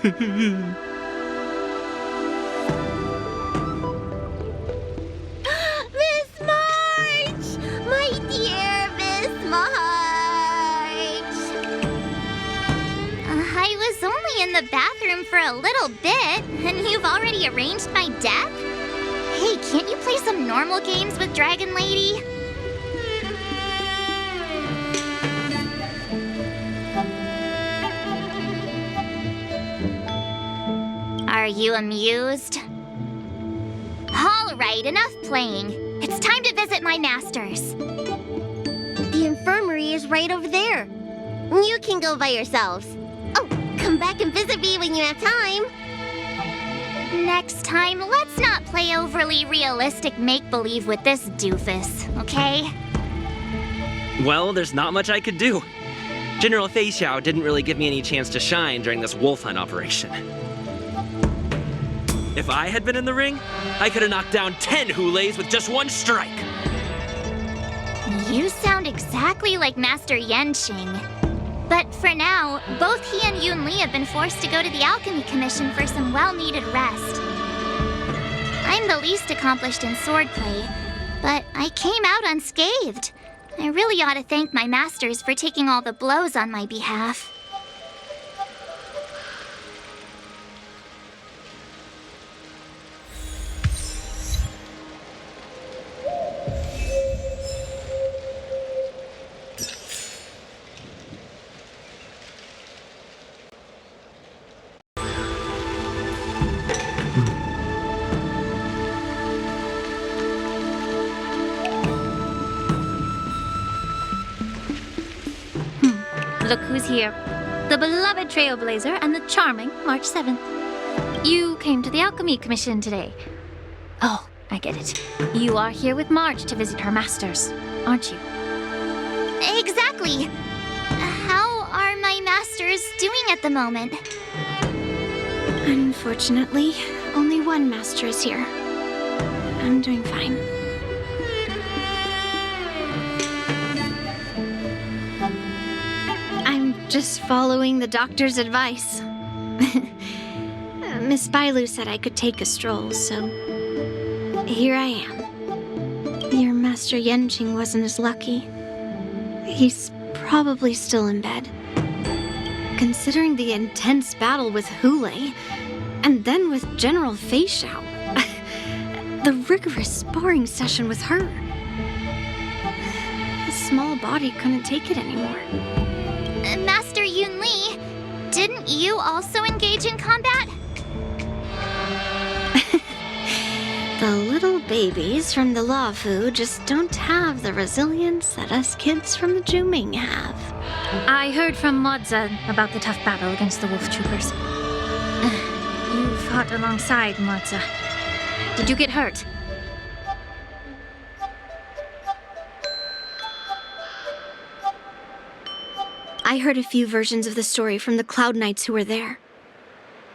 Miss March! My dear Miss March! I was only in the bathroom for a little bit, and you've already arranged my death? Hey, can't you play some normal games with Dragon Lady? Are you amused? All right, enough playing. It's time to visit my masters. The infirmary is right over there. You can go by yourselves. Oh, come back and visit me when you have time. Next time, let's not play overly realistic make-believe with this doofus, okay? Well, there's not much I could do. General Feixiao didn't really give me any chance to shine during this wolf hunt operation. If I had been in the ring, I could have knocked down 10 Hulays with just one strike. You sound exactly like Master Yenqing. But for now, both he and Yun Li have been forced to go to the Alchemy Commission for some well-needed rest. I'm the least accomplished in swordplay, but I came out unscathed. I really ought to thank my masters for taking all the blows on my behalf. Look who's here. The beloved Trailblazer and the charming March 7th. You came to the Alchemy Commission today. Oh, I get it. You are here with March to visit her masters, aren't you? Exactly. How are my masters doing at the moment? Unfortunately, only one master is here. I'm doing fine. I'm just following the doctor's advice. Miss Bailu said I could take a stroll, so here I am. Your Master Yenqing wasn't as lucky. He's probably still in bed. Considering the intense battle with Hulei, and then with General Feixiao, the rigorous sparring session with her. His small body couldn't take it anymore. Master Yun Li, didn't you also engage in combat? The little babies from the Luofu just don't have the resilience that us kids from the Juming have. I heard from Moza about the tough battle against the wolf troopers. You fought alongside Moza. Did you get hurt? I heard a few versions of the story from the Cloud Knights who were there.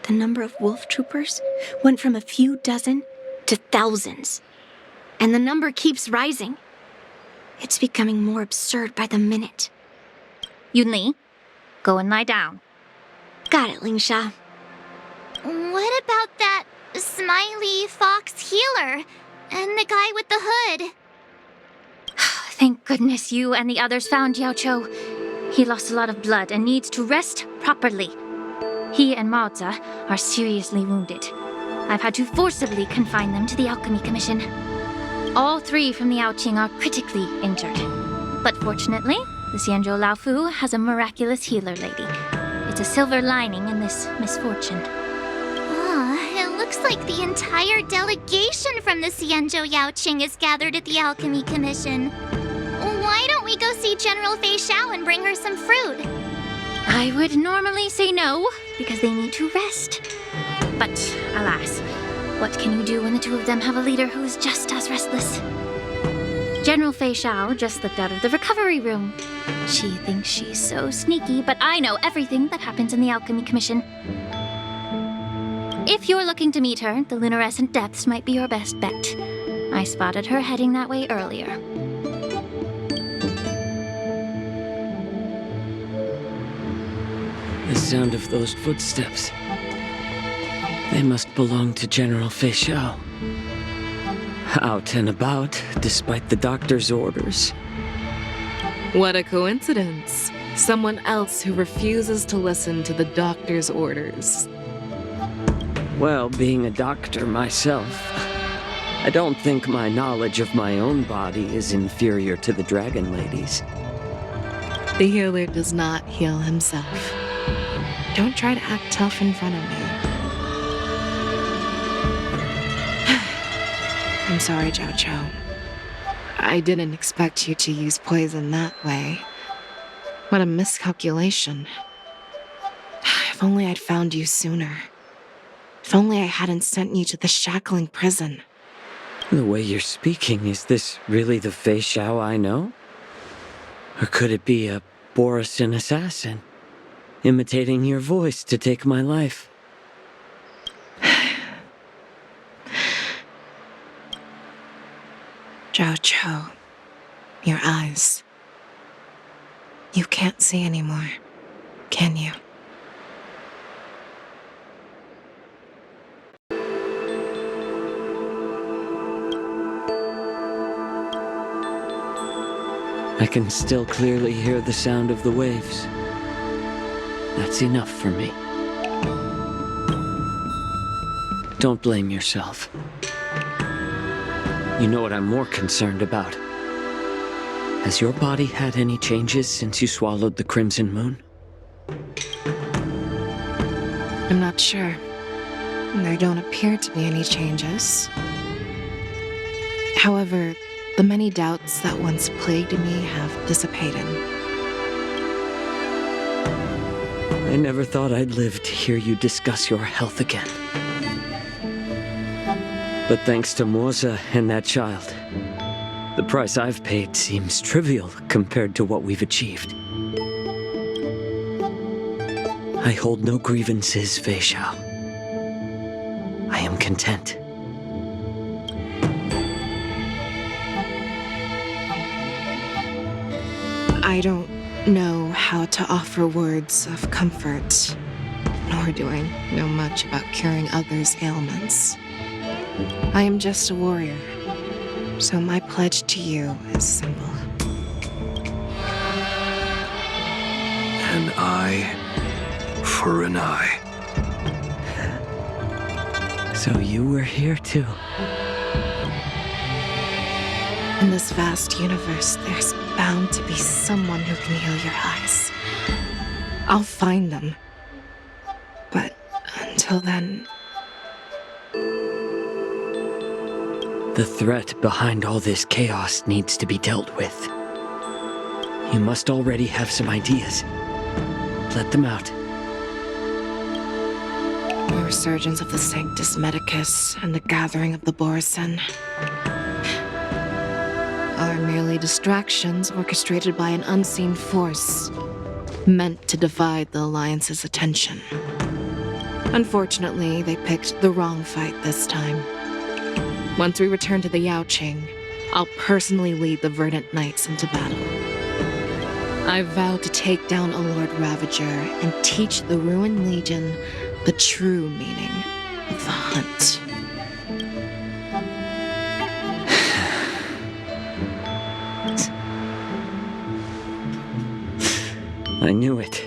The number of wolf troopers went from a few dozen to thousands. And the number keeps rising. It's becoming more absurd by the minute. Yun Li, go and lie down. Got it, Lingsha. What about that smiley fox healer and the guy with the hood? Thank goodness you and the others found Jiaoqiu. He lost a lot of blood and needs to rest properly. He and Maoza are seriously wounded. I've had to forcibly confine them to the Alchemy Commission. All three from the Yaoqing are critically injured. But fortunately, the Xianzhou Laofu has a miraculous healer lady. It's a silver lining in this misfortune. It looks like the entire delegation from the Xianzhou Yaoqing is gathered at the Alchemy Commission. Why don't we go see General Feixiao and bring her some fruit? I would normally say no, because they need to rest. But, alas, what can you do when the two of them have a leader who is just as restless? General Feixiao just slipped out of the recovery room. She thinks she's so sneaky, but I know everything that happens in the Alchemy Commission. If you're looking to meet her, the luminescent depths might be your best bet. I spotted her heading that way earlier. The sound of those footsteps. They must belong to General Feixiao. Out and about, despite the doctor's orders. What a coincidence. Someone else who refuses to listen to the doctor's orders. Well, being a doctor myself, I don't think my knowledge of my own body is inferior to the Dragon Lady's. The healer does not heal himself. Don't try to act tough in front of me. I'm sorry, Jiaoqiu. I didn't expect you to use poison that way. What a miscalculation. If only I'd found you sooner. If only I hadn't sent you to the shackling prison. The way you're speaking, is this really the Feixiao I know? Or could it be a Borisin assassin, imitating your voice to take my life? Jiaoqiu, your eyes. You can't see anymore, can you? I can still clearly hear the sound of the waves. That's enough for me. Don't blame yourself. You know what I'm more concerned about? Has your body had any changes since you swallowed the Crimson Moon? I'm not sure. There don't appear to be any changes. However, the many doubts that once plagued me have dissipated. I never thought I'd live to hear you discuss your health again. But thanks to Moza and that child, the price I've paid seems trivial compared to what we've achieved. I hold no grievances, Feixiao. I am content. I don't know how to offer words of comfort, nor do I know much about curing others' ailments. I am just a warrior, so my pledge to you is simple. An eye for an eye. So you were here too. In this vast universe, there's bound to be someone who can heal your eyes. I'll find them. But until then... The threat behind all this chaos needs to be dealt with. You must already have some ideas. Let them out. The resurgence of the Sanctus Medicus and the gathering of the Borisin are merely distractions orchestrated by an unseen force, meant to divide the Alliance's attention. Unfortunately, they picked the wrong fight this time. Once we return to the Yaoqing, I'll personally lead the Verdant Knights into battle. I vow to take down a Lord Ravager and teach the Ruined Legion the true meaning of the hunt. I knew it.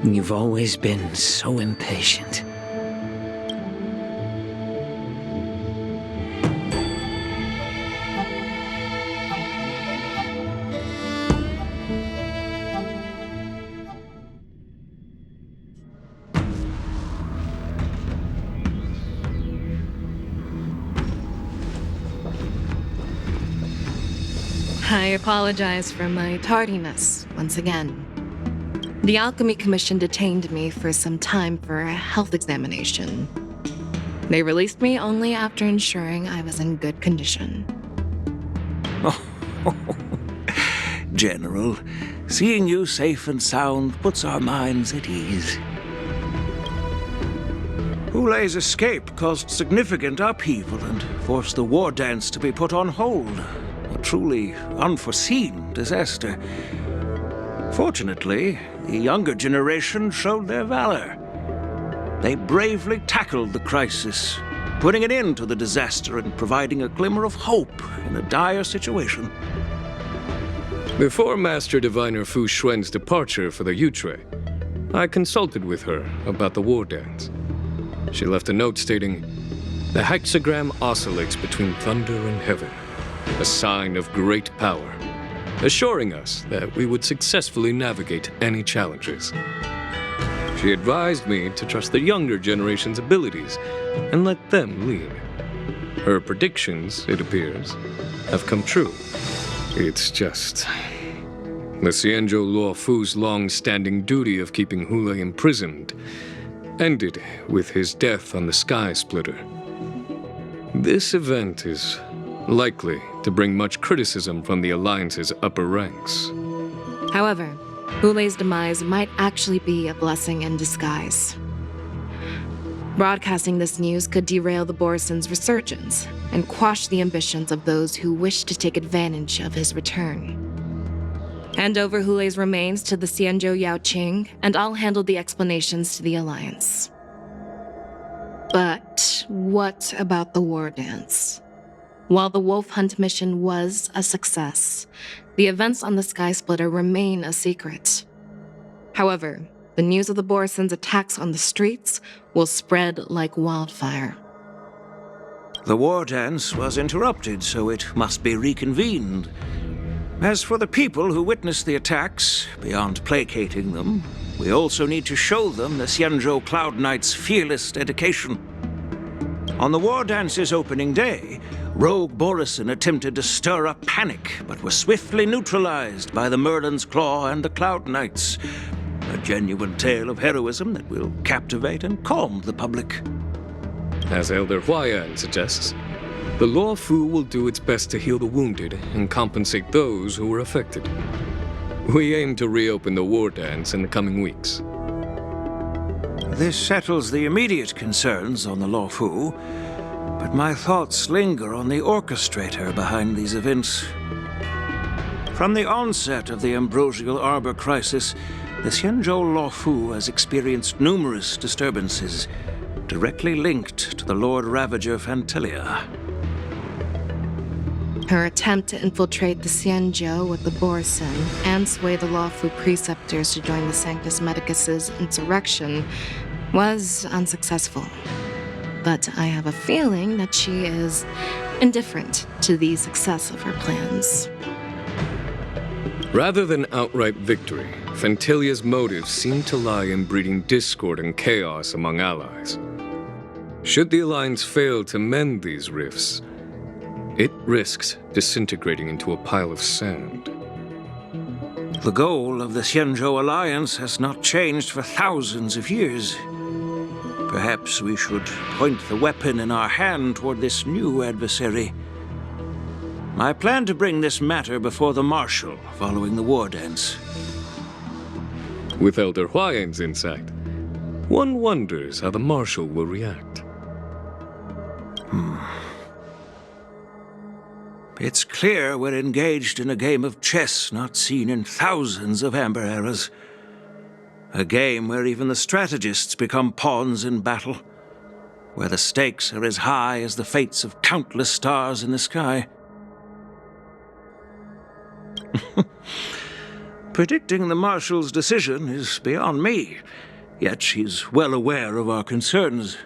You've always been so impatient. I apologize for my tardiness once again. The Alchemy Commission detained me for some time for a health examination. They released me only after ensuring I was in good condition. General, seeing you safe and sound puts our minds at ease. Hulei's escape caused significant upheaval and forced the war dance to be put on hold. A truly unforeseen disaster. Fortunately, the younger generation showed their valor. they bravely tackled the crisis, putting an end to the disaster and providing a glimmer of hope in a dire situation. Before Master Diviner Fu Xuan's departure for the Yutre, I consulted with her about the war dance. She left a note stating, "The hexagram oscillates between thunder and heaven, a sign of great power, assuring us that we would successfully navigate any challenges." She advised me to trust the younger generation's abilities and let them lead. Her predictions, it appears, have come true. It's just... the Xianzhou Luofu's long-standing duty of keeping Hule imprisoned ended with his death on the Sky Splitter. This event is likely to bring much criticism from the Alliance's upper ranks. However, Hule's demise might actually be a blessing in disguise. Broadcasting this news could derail the Borison's resurgence and quash the ambitions of those who wish to take advantage of his return. Hand over Hule's remains to the Xianzhou Yaoqing, and I'll handle the explanations to the Alliance. But what about the war dance? While the wolf hunt mission was a success, the events on the Sky Splitter remain a secret. However, the news of the Borison's attacks on the streets will spread like wildfire. The war dance was interrupted, so it must be reconvened. As for the people who witnessed the attacks, beyond placating them, we also need to show them the Xianzhou Cloud Knight's fearless dedication. On the war dance's opening day, rogue Borison attempted to stir up panic, but was swiftly neutralized by the Merlin's Claw and the Cloud Knights. A genuine tale of heroism that will captivate and calm the public. As Elder Huayan suggests, the Luofu will do its best to heal the wounded and compensate those who were affected. We aim to reopen the war dance in the coming weeks. This settles the immediate concerns on the Luofu, but my thoughts linger on the orchestrator behind these events. From the onset of the Ambrosial Arbor crisis, the Xianzhou Luofu has experienced numerous disturbances, directly linked to the Lord Ravager Fantelia. Her attempt to infiltrate the Xianzhou with the Borison and sway the Luofu preceptors to join the Sanctus Medicus's insurrection was unsuccessful. But I have a feeling that she is indifferent to the success of her plans. Rather than outright victory, Fantilia's motives seem to lie in breeding discord and chaos among allies. Should the Alliance fail to mend these rifts, it risks disintegrating into a pile of sand. The goal of the Xianzhou Alliance has not changed for thousands of years. Perhaps we should point the weapon in our hand toward this new adversary. I plan to bring this matter before the Marshal following the war dance. With Elder Huayan's insight, one wonders how the Marshal will react. It's clear we're engaged in a game of chess not seen in thousands of Amber eras. A game where even the strategists become pawns in battle, where the stakes are as high as the fates of countless stars in the sky. Predicting the Marshal's decision is beyond me, yet she's well aware of our concerns.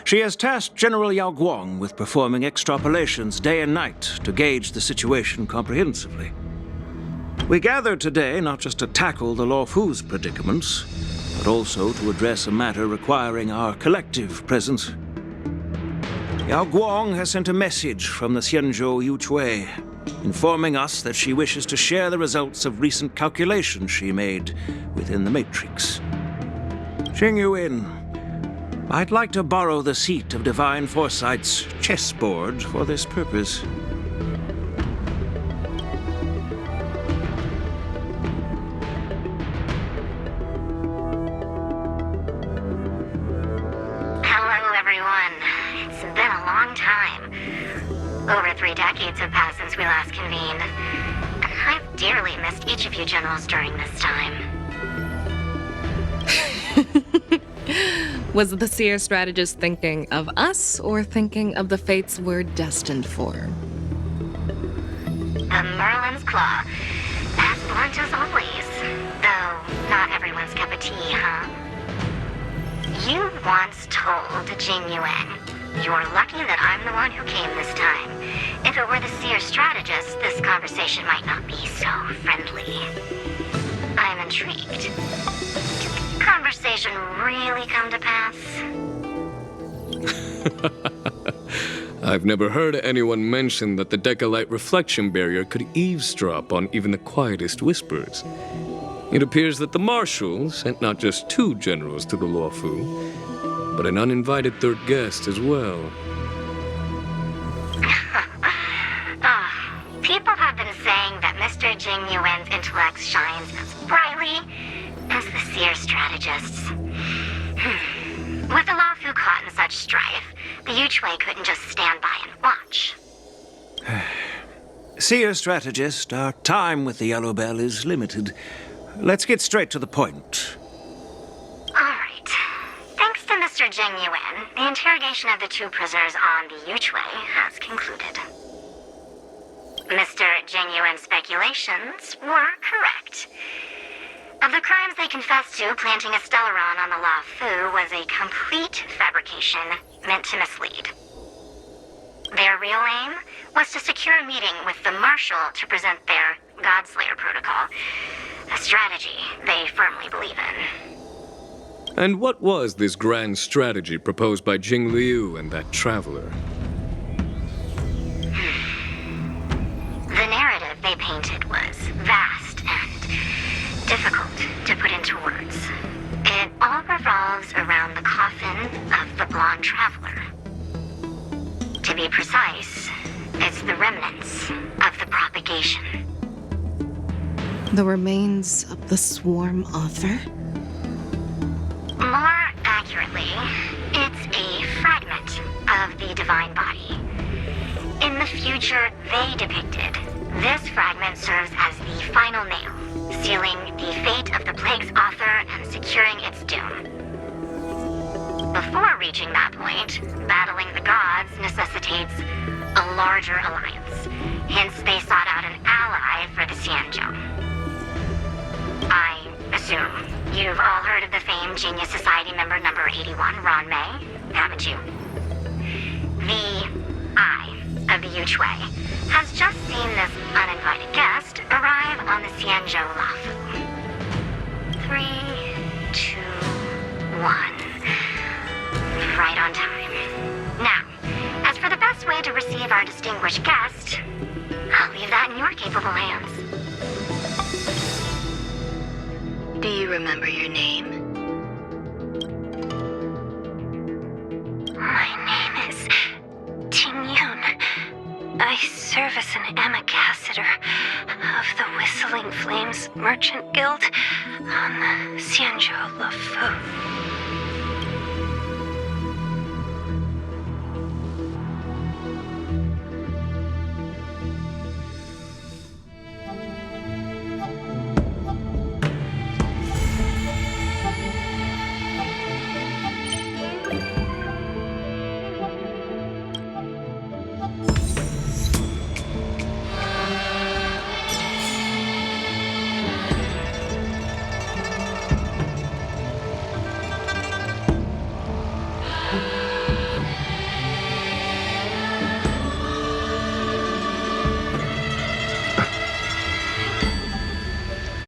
She has tasked General Yao Guang with performing extrapolations day and night to gauge the situation comprehensively. We gathered today not just to tackle the Luofu's predicaments, but also to address a matter requiring our collective presence. Yao Guang has sent a message from the Xianzhou Yuchui, informing us that she wishes to share the results of recent calculations she made within the Matrix. Qingyuan, I'd like to borrow the seat of Divine Foresight's chessboard for this purpose. Hello, everyone. It's been a long time. Over 3 decades have passed since we last convened. I've dearly missed each of you generals during this time. Was the seer strategist thinking of us or thinking of the fates we're destined for? The Merlin's Claw. As blunt as always. Though, not everyone's cup of tea, huh? You once told Jing Yuan, "You're lucky that I'm the one who came this time. If it were the seer strategist, this conversation might not be so friendly." I'm intrigued. Did the conversation really come to pass? I've never heard anyone mention that the Decalite reflection barrier could eavesdrop on even the quietest whispers. It appears that the Marshal sent not just 2 generals to the Luofu, but an uninvited third guest as well. People have been saying that Mr. Jing Yuan's intellect shines as brightly as the seer strategist's. With the Luofu caught in such strife, the Yuchui couldn't just stand by and watch. Seer strategist, our time with the Yellow Bell is limited. Let's get straight to the point. Alright. Thanks to Mr. Jing Yuan, the interrogation of the 2 prisoners on the Yuchui has concluded. Mr. Jing Yuan's speculations were correct. Of the crimes they confessed to, planting a Stellaron on the Luofu was a complete fabrication meant to mislead. Their real aim was to secure a meeting with the Marshal to present their Godslayer protocol, a strategy they firmly believe in. And what was this grand strategy proposed by Jing Liu and that traveler? The narrative they painted was vast and difficult to put into words. It all revolves around the coffin of the blonde traveler. To be precise, it's the remnants of the propagation. The remains of the swarm author? More accurately, it's a fragment of the divine body. In the future they depicted, this fragment serves as the final nail, sealing the fate of the plague's author and securing its doom. Before reaching that point, battling the gods necessitates a larger alliance. Hence, they sought out an ally for the Xianzhou. I assume you've all heard of the famed Genius Society member number 81, Ron Mei, haven't you? The Eye of the Yuchui has just seen this uninvited guest arrive on the Xianzhou Luofu. 3, 2, 1. Right on time. Now, as for the best way to receive our distinguished guest, I'll leave that in your capable hands. Do you remember your name? My name is Tingyun. I serve as an ambassador of the Whistling Flames Merchant Guild on the Xianzhou Luofu.